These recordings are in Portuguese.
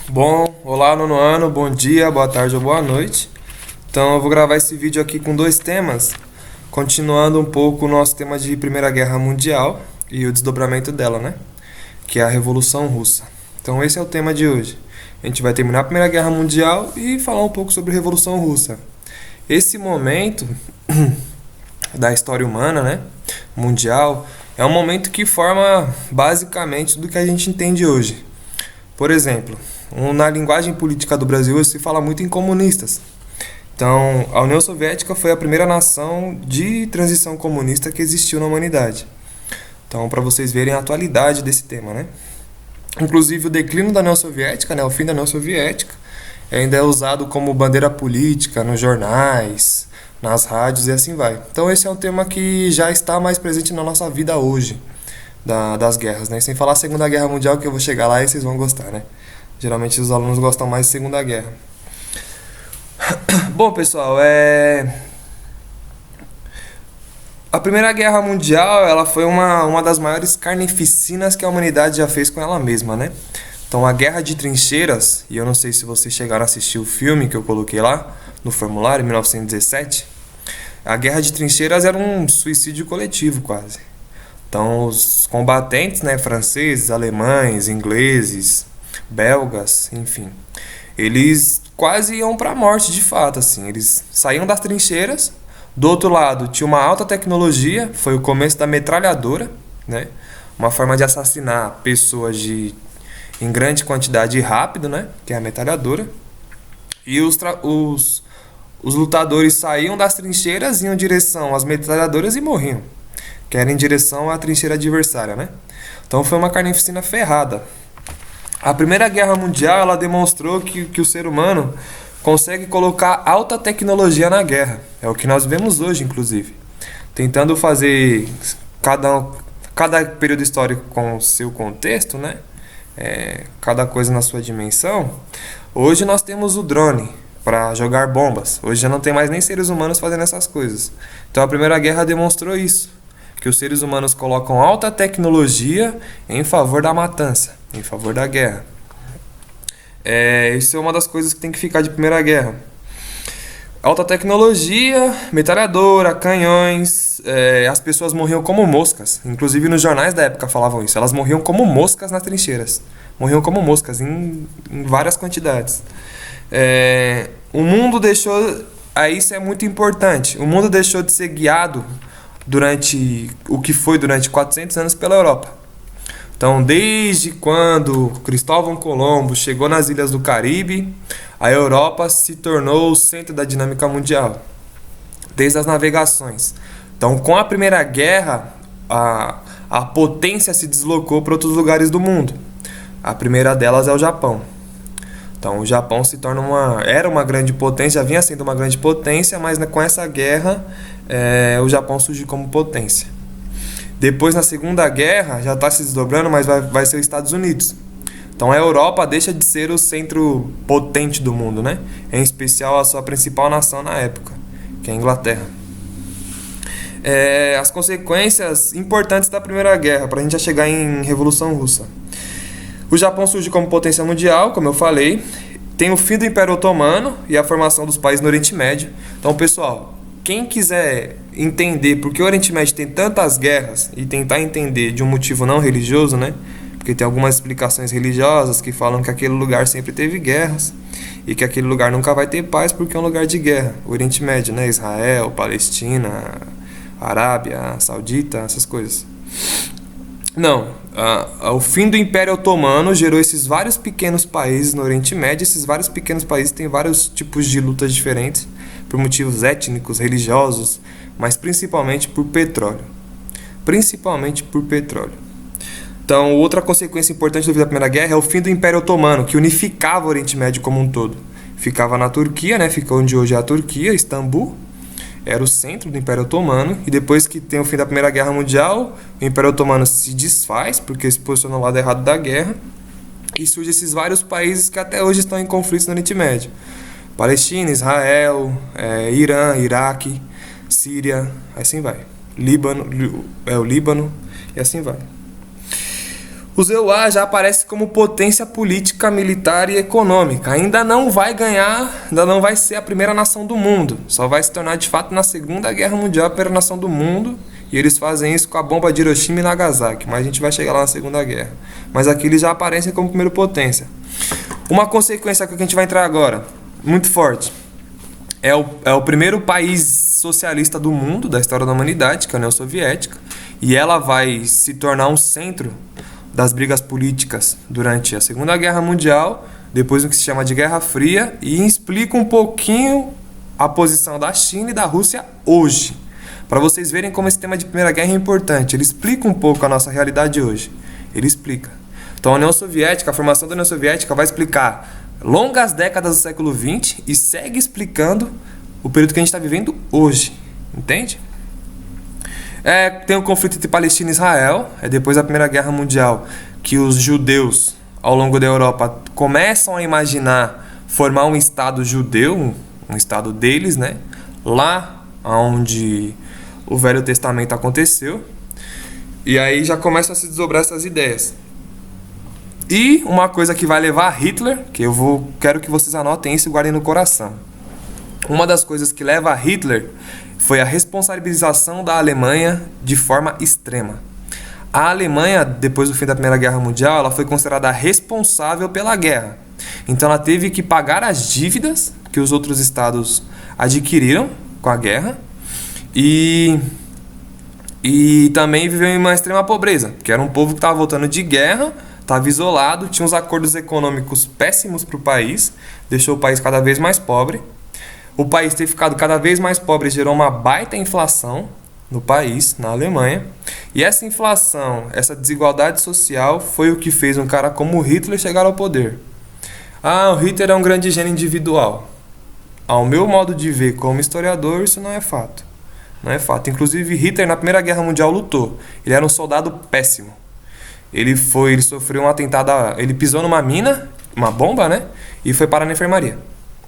Bom, olá, nono ano, bom dia, boa tarde ou boa noite. Então eu vou gravar esse vídeo aqui com dois temas, continuando um pouco o nosso tema de Primeira Guerra Mundial e o desdobramento dela, né? Que é a Revolução Russa. Então esse é o tema de hoje. A gente vai terminar a Primeira Guerra Mundial e falar um pouco sobre a Revolução Russa. Esse momento da história humana, né, mundial, é um momento que forma basicamente tudo que a gente entende hoje. Por exemplo, na linguagem política do Brasil se fala muito em comunistas. Então, a União Soviética foi a primeira nação de transição comunista que existiu na humanidade. Então, para vocês verem a atualidade desse tema, né? Inclusive, o declínio da União Soviética, né, o fim da União Soviética, ainda é usado como bandeira política nos jornais, nas rádios e assim vai. Então, esse é um tema que já está mais presente na nossa vida hoje, das guerras, né? Sem falar a Segunda Guerra Mundial, que eu vou chegar lá e vocês vão gostar, né? Geralmente os alunos gostam mais de Segunda Guerra. Bom, pessoal, a Primeira Guerra Mundial, ela foi uma das maiores carnificinas que a humanidade já fez com ela mesma, né? Então, a Guerra de Trincheiras, e eu não sei se vocês chegaram a assistir o filme que eu coloquei lá no formulário, em 1917, a Guerra de Trincheiras era um suicídio coletivo, quase. Então, os combatentes, né, franceses, alemães, ingleses, belgas, enfim, eles quase iam para a morte de fato, assim. Eles saíam das trincheiras. Do outro lado, tinha uma alta tecnologia, foi o começo da metralhadora, né? Uma forma de assassinar pessoas em grande quantidade e rápido, né? Que é a metralhadora. E os lutadores saíam das trincheiras, iam em direção às metralhadoras e morriam, que era em direção à trincheira adversária, né? Então foi uma carnificina ferrada. A Primeira Guerra Mundial, ela demonstrou que o ser humano consegue colocar alta tecnologia na guerra. É o que nós vemos hoje, inclusive. Tentando fazer cada período histórico com o seu contexto, né? Cada coisa na sua dimensão. Hoje nós temos o drone para jogar bombas. Hoje já não tem mais nem seres humanos fazendo essas coisas. Então a Primeira Guerra demonstrou isso, que os seres humanos colocam alta tecnologia em favor da matança, em favor da guerra. Isso é uma das coisas que tem que ficar de Primeira Guerra. Alta tecnologia, metralhadora, canhões, as pessoas morriam como moscas. Inclusive nos jornais da época falavam isso. Elas morriam como moscas nas trincheiras. Morriam como moscas, em várias quantidades. O mundo deixou... Isso é muito importante. O mundo deixou de ser guiado durante 400 anos pela Europa. Então, desde quando Cristóvão Colombo chegou nas ilhas do Caribe, a Europa se tornou o centro da dinâmica mundial, desde as navegações. Então, com a Primeira Guerra, a potência se deslocou para outros lugares do mundo. A primeira delas é o Japão. Então, o Japão era uma grande potência, já vinha sendo uma grande potência, mas com essa guerra, o Japão surgiu como potência. Depois, na Segunda Guerra, já está se desdobrando, mas vai ser os Estados Unidos. Então, a Europa deixa de ser o centro potente do mundo, né? Em especial a sua principal nação na época, que é a Inglaterra. As consequências importantes da Primeira Guerra, para a gente já chegar em Revolução Russa. O Japão surge como potência mundial, como eu falei. Tem o fim do Império Otomano e a formação dos países no Oriente Médio. Então, pessoal, quem quiser entender por que o Oriente Médio tem tantas guerras e tentar entender de um motivo não religioso, né? Porque tem algumas explicações religiosas que falam que aquele lugar sempre teve guerras e que aquele lugar nunca vai ter paz porque é um lugar de guerra. O Oriente Médio, né? Israel, Palestina, Arábia Saudita, essas coisas. Não, o fim do Império Otomano gerou esses vários pequenos países no Oriente Médio. Esses vários pequenos países têm vários tipos de lutas diferentes, por motivos étnicos, religiosos, mas principalmente por petróleo. Principalmente por petróleo. Então, outra consequência importante do fim da Primeira Guerra é o fim do Império Otomano, que unificava o Oriente Médio como um todo. Ficava na Turquia, né? Ficou onde hoje é a Turquia, Istambul. Era o centro do Império Otomano. E depois que tem o fim da Primeira Guerra Mundial, o Império Otomano se desfaz, porque se posicionou no lado errado da guerra. E surgem esses vários países que até hoje estão em conflitos no Oriente Médio. Palestina, Israel, Irã, Iraque, Síria, assim vai. O Líbano, e assim vai. Os EUA já aparece como potência política, militar e econômica. Ainda não vai ganhar, ainda não vai ser a primeira nação do mundo. Só vai se tornar de fato na Segunda Guerra Mundial a primeira nação do mundo. E eles fazem isso com a bomba de Hiroshima e Nagasaki. Mas a gente vai chegar lá na Segunda Guerra. Mas aqui eles já aparecem como primeira potência. Uma consequência que a gente vai entrar agora, muito forte, é o primeiro país socialista do mundo, da história da humanidade, que é a União Soviética. E ela vai se tornar um centro das brigas políticas durante a Segunda Guerra Mundial, depois do que se chama de Guerra Fria, e explica um pouquinho a posição da China e da Rússia hoje, para vocês verem como esse tema de Primeira Guerra é importante. Ele explica um pouco a nossa realidade hoje. Ele explica. Então a União Soviética, a formação da União Soviética vai explicar longas décadas do século XX e segue explicando o período que a gente está vivendo hoje. Entende? Tem o conflito entre Palestina e Israel. É depois da Primeira Guerra Mundial que os judeus, ao longo da Europa, começam a imaginar formar um Estado judeu, um Estado deles, né? Lá onde o Velho Testamento aconteceu. E aí já começam a se desdobrar essas ideias. E uma coisa que vai levar a Hitler, que quero que vocês anotem isso e guardem no coração. Uma das coisas que leva a Hitler foi a responsabilização da Alemanha de forma extrema. A Alemanha, depois do fim da Primeira Guerra Mundial, ela foi considerada responsável pela guerra. Então ela teve que pagar as dívidas que os outros estados adquiriram com a guerra e também viveu em uma extrema pobreza, porque era um povo que estava voltando de guerra, estava isolado, tinha uns acordos econômicos péssimos para o país, deixou o país cada vez mais pobre. O país ter ficado cada vez mais pobre gerou uma baita inflação no país, na Alemanha. E essa inflação, essa desigualdade social foi o que fez um cara como Hitler chegar ao poder. O Hitler é um grande gênio individual. Ao meu modo de ver como historiador, isso não é fato. Não é fato. Inclusive, Hitler na Primeira Guerra Mundial lutou. Ele era um soldado péssimo. Ele sofreu um atentado, ele pisou numa mina, uma bomba, né? E foi parar na enfermaria.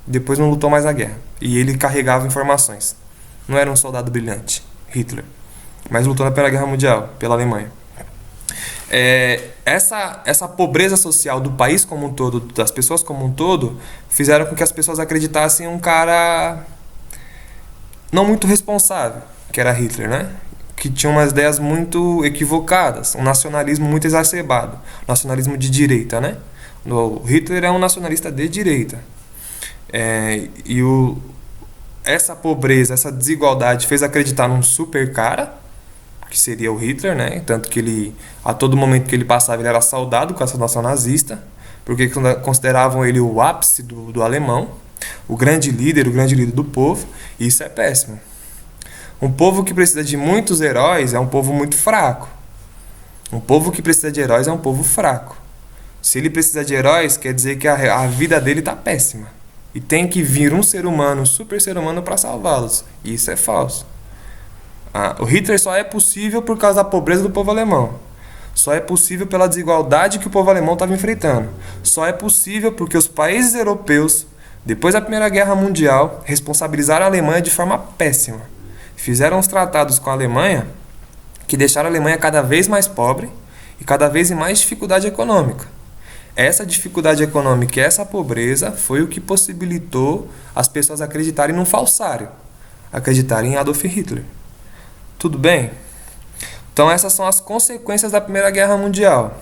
Depois não lutou mais na guerra. E ele carregava informações. Não era um soldado brilhante, Hitler. Mas lutou na Primeira Guerra Mundial, pela Alemanha. Essa pobreza social do país como um todo, das pessoas como um todo, fizeram com que as pessoas acreditassem em um cara não muito responsável, que era Hitler, né? Que tinha umas ideias muito equivocadas, um nacionalismo muito exacerbado, nacionalismo de direita, né? O Hitler é um nacionalista de direita. Essa pobreza, essa desigualdade fez acreditar num super cara, que seria o Hitler, né? Tanto que ele, a todo momento que ele passava, ele era saudado com essa nação nazista, porque consideravam ele o ápice do alemão, o grande líder do povo, e isso é péssimo. Um povo que precisa de muitos heróis é um povo muito fraco. Um povo que precisa de heróis é um povo fraco. Se ele precisa de heróis, quer dizer que a vida dele está péssima. E tem que vir um ser humano, um super ser humano, para salvá-los. E isso é falso. O Hitler só é possível por causa da pobreza do povo alemão. Só é possível pela desigualdade que o povo alemão estava enfrentando. Só é possível porque os países europeus, depois da Primeira Guerra Mundial, responsabilizaram a Alemanha de forma péssima. Fizeram os tratados com a Alemanha que deixaram a Alemanha cada vez mais pobre e cada vez em mais dificuldade econômica. Essa dificuldade econômica e essa pobreza foi o que possibilitou as pessoas acreditarem num falsário, acreditarem em Adolf Hitler. Tudo bem? Então essas são as consequências da Primeira Guerra Mundial.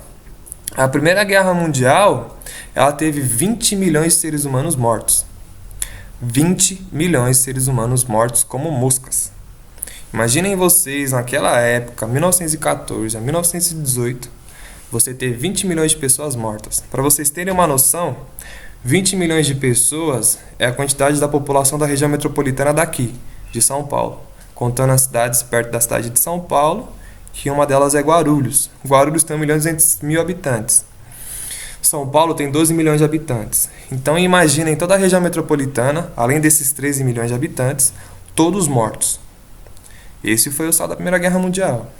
A Primeira Guerra Mundial, ela teve 20 milhões de seres humanos mortos. 20 milhões de seres humanos mortos como moscas. Imaginem vocês, naquela época, 1914 a 1918, você ter 20 milhões de pessoas mortas. Para vocês terem uma noção, 20 milhões de pessoas é a quantidade da população da região metropolitana daqui, de São Paulo. Contando as cidades perto da cidade de São Paulo, que uma delas é Guarulhos. Guarulhos tem 1.200.000 habitantes. São Paulo tem 12 milhões de habitantes. Então imaginem toda a região metropolitana, além desses 13 milhões de habitantes, todos mortos. Esse foi o saldo da Primeira Guerra Mundial.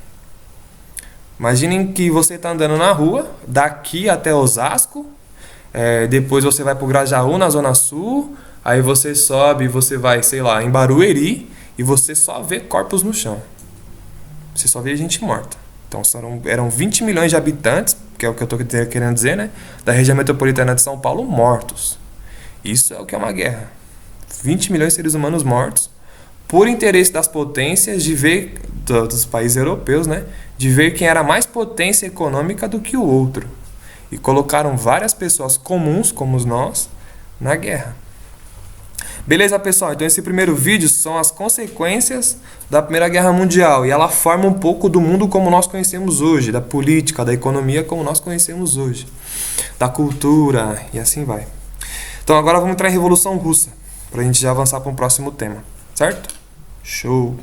Imaginem que você está andando na rua, daqui até Osasco, depois você vai para o Grajaú, na Zona Sul, aí você sobe, você vai, sei lá, em Barueri, e você só vê corpos no chão. Você só vê gente morta. Então eram 20 milhões de habitantes, que é o que eu estou querendo dizer, né? Da região metropolitana de São Paulo mortos. Isso é o que é uma guerra. 20 milhões de seres humanos mortos por interesse das potências de ver, dos países europeus, né? De ver quem era mais potência econômica do que o outro. E colocaram várias pessoas comuns, como nós, na guerra. Beleza, pessoal? Então esse primeiro vídeo são as consequências da Primeira Guerra Mundial. E ela forma um pouco do mundo como nós conhecemos hoje, da política, da economia como nós conhecemos hoje, da cultura e assim vai. Então agora vamos entrar em Revolução Russa, para a gente já avançar para o próximo tema, certo? Show!